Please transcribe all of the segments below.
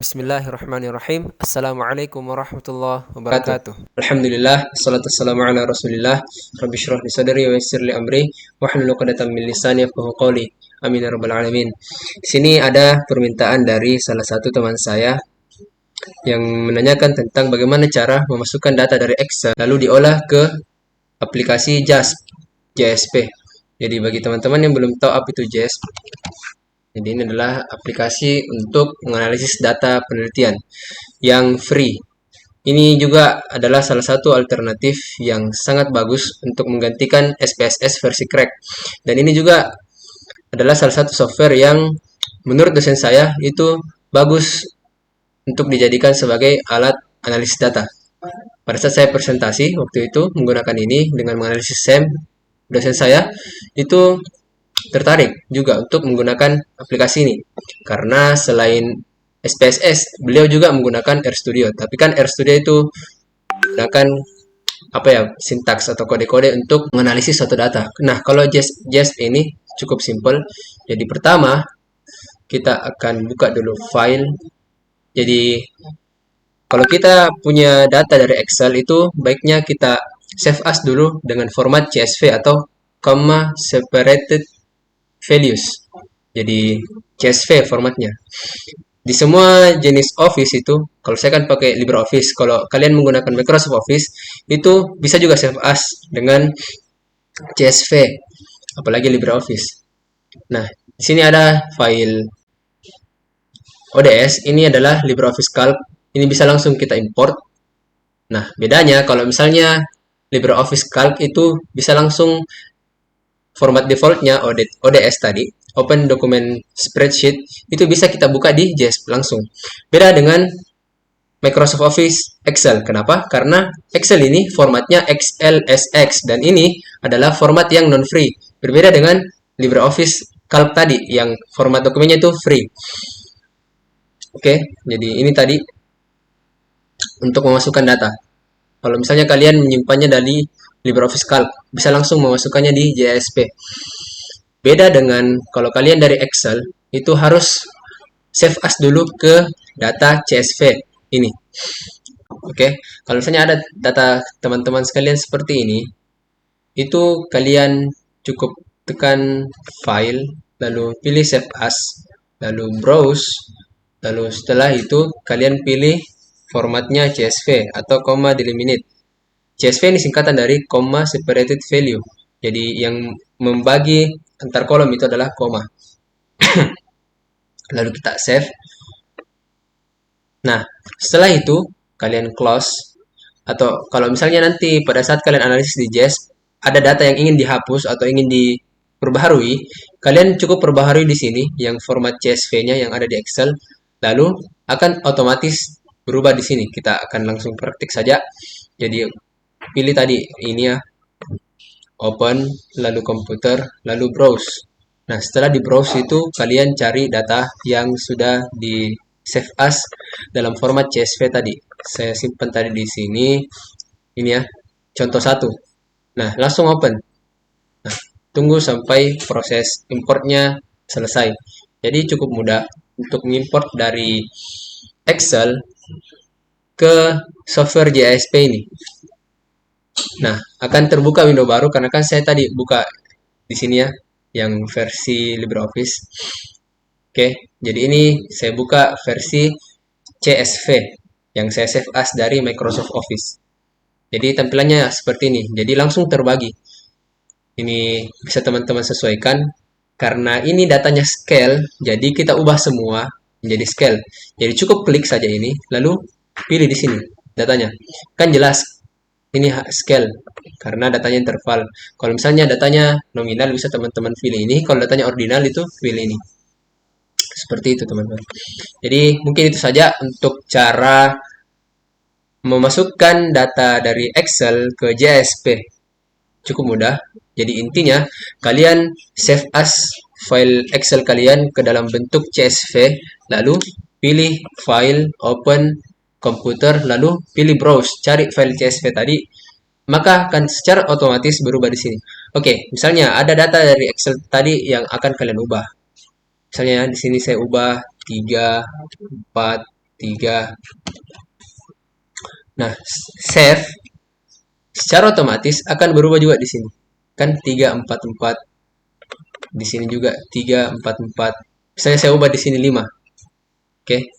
Bismillahirrahmanirrahim. Assalamualaikum warahmatullahi Wabarakatuh. wabarakatuh. Alhamdulillah, wassalatu wassalamu ala Rasulillah. Rabbi shrah li sadri wa yassir li amri wahlul 'uqdatam min lisani yafqahu qawli. Amin ya rabbal alamin. Di sini ada permintaan dari salah satu teman saya yang menanyakan tentang bagaimana cara memasukkan data dari Excel lalu diolah ke aplikasi JASP. Jadi bagi teman-teman yang belum tahu apa itu JASP, jadi ini adalah aplikasi untuk menganalisis data penelitian yang free. Ini juga adalah salah satu alternatif yang sangat bagus untuk menggantikan SPSS versi crack. Dan ini juga adalah salah satu software yang menurut dosen saya itu bagus untuk dijadikan sebagai alat analisis data. Pada saat saya presentasi waktu itu menggunakan ini dengan menganalisis SEM, dosen saya itu tertarik juga untuk menggunakan aplikasi ini. Karena selain SPSS, beliau juga menggunakan RStudio. Tapi kan RStudio itu menggunakan sintaks atau kode-kode untuk menganalisis suatu data. Nah, kalau JASP ini cukup simpel. Jadi pertama kita akan buka dulu file. Jadi kalau kita punya data dari Excel itu baiknya kita save as dulu dengan format CSV atau comma separated values. Jadi CSV formatnya. Di semua jenis Office itu, kalau saya kan pakai LibreOffice, kalau kalian menggunakan Microsoft Office, itu bisa juga save as dengan CSV, apalagi LibreOffice. Nah, di sini ada file ODS, ini adalah LibreOffice Calc, ini bisa langsung kita import. Nah, bedanya kalau misalnya LibreOffice Calc itu bisa langsung format defaultnya ODS tadi, open document spreadsheet, itu bisa kita buka di JASP langsung. Beda dengan Microsoft Office Excel. Kenapa? Karena Excel ini formatnya XLSX dan ini adalah format yang non-free. Berbeda dengan LibreOffice Calc tadi yang format dokumennya itu free. Oke, jadi ini tadi untuk memasukkan data. Kalau misalnya kalian menyimpannya dari LibreOffice Calc, bisa langsung memasukkannya di JSP. Beda dengan kalau kalian dari Excel, itu harus save as dulu ke data CSV ini. Oke, kalau misalnya ada data teman-teman sekalian seperti ini, itu kalian cukup tekan file, lalu pilih save as, lalu browse, lalu setelah itu kalian pilih formatnya CSV atau comma delimited. CSV ini singkatan dari comma separated value. Jadi yang membagi antar kolom itu adalah koma. Lalu kita save. Nah, setelah itu kalian close. Atau kalau misalnya nanti pada saat kalian analisis di JASP ada data yang ingin dihapus atau ingin diperbaharui, kalian cukup perbaharui di sini yang format CSV-nya yang ada di Excel, lalu akan otomatis berubah di sini. Kita akan langsung praktik saja. Jadi pilih tadi ini ya, open, lalu komputer, lalu browse. Nah, setelah di browse itu kalian cari data yang sudah di save as dalam format CSV tadi. Saya simpan tadi di sini. Ini ya, contoh satu. Nah, langsung open. Nah, tunggu sampai proses importnya selesai. Jadi cukup mudah untuk mengimport dari Excel ke software JASP ini. Nah, akan terbuka window baru karena kan saya tadi buka di sini ya, yang versi LibreOffice. Oke, jadi ini saya buka versi CSV yang saya save as dari Microsoft Office. Jadi tampilannya seperti ini. Jadi langsung terbagi. Ini bisa teman-teman sesuaikan karena ini datanya scale, jadi kita ubah semua menjadi scale. Jadi cukup klik saja ini, lalu pilih di sini datanya. Kan jelas ini scale karena datanya interval. Kalau misalnya datanya nominal bisa teman-teman pilih ini, kalau datanya ordinal itu pilih ini. Seperti itu teman-teman. Jadi mungkin itu saja untuk cara memasukkan data dari Excel ke JSP. Cukup mudah. Jadi intinya kalian save as file Excel kalian ke dalam bentuk CSV, lalu pilih file, open, komputer, lalu pilih browse, cari file CSV tadi, maka akan secara otomatis berubah di sini. Oke, misalnya ada data dari Excel tadi yang akan kalian ubah. Misalnya di sini saya ubah 3, 4, 3. Nah, save secara otomatis akan berubah juga di sini. Kan 344. Di sini juga 344. Saya ubah di sini 5. Oke.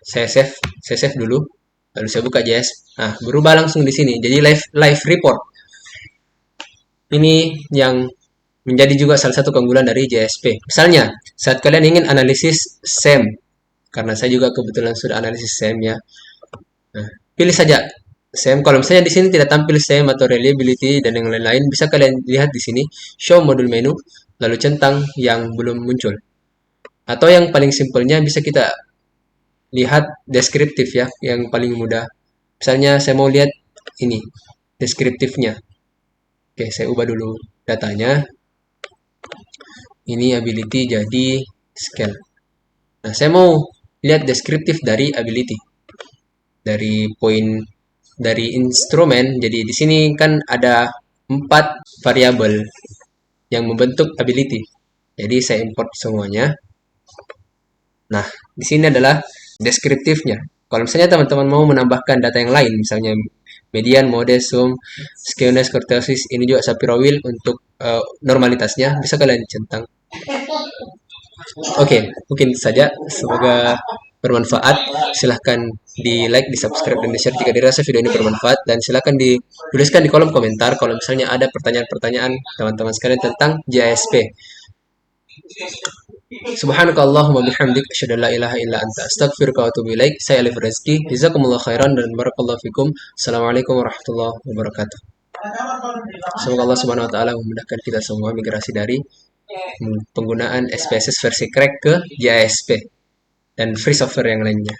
Saya save dulu. Lalu saya buka JS. Nah, berubah langsung di sini. Jadi live report. Ini yang menjadi juga salah satu keunggulan dari JSP. Misalnya, saat kalian ingin analisis SEM, karena saya juga kebetulan sudah analisis SEM ya. Nah, pilih saja SEM. Kalau misalnya di sini tidak tampil SEM atau reliability dan yang lain-lain, bisa kalian lihat di sini show modul menu, lalu centang yang belum muncul. Atau yang paling simpelnya bisa kita lihat deskriptif ya, yang paling mudah. Misalnya saya mau lihat ini deskriptifnya. Oke, saya ubah dulu datanya. Ini ability jadi scale. Nah, saya mau lihat deskriptif dari ability. Dari poin dari instrumen. Jadi di sini kan ada 4 variabel yang membentuk ability. Jadi saya import semuanya. Nah, di sini adalah deskriptifnya. Kalau misalnya teman-teman mau menambahkan data yang lain, misalnya median, mode, sum, skewness, kurtosis, ini juga Shapiro wheel untuk normalitasnya, bisa kalian centang. Oke, mungkin saja. Semoga bermanfaat. Silahkan di like, di subscribe, dan di share jika dirasa video ini bermanfaat. Dan silahkan dituliskan di kolom komentar kalau misalnya ada pertanyaan-pertanyaan teman-teman sekalian tentang JSP. Subhanakallahumma bihamdik asyhadu an la ilaha illa anta astaghfiruka wa atubu ilaik. Saya Alif Rezki. Jazakumullah khairan dan barakallahu fikum. Assalamualaikum warahmatullahi wabarakatuh. Semoga Allah Subhanahu wa taala memudahkan kita semua migrasi dari penggunaan SPSS versi crack ke JASP dan free software yang lainnya.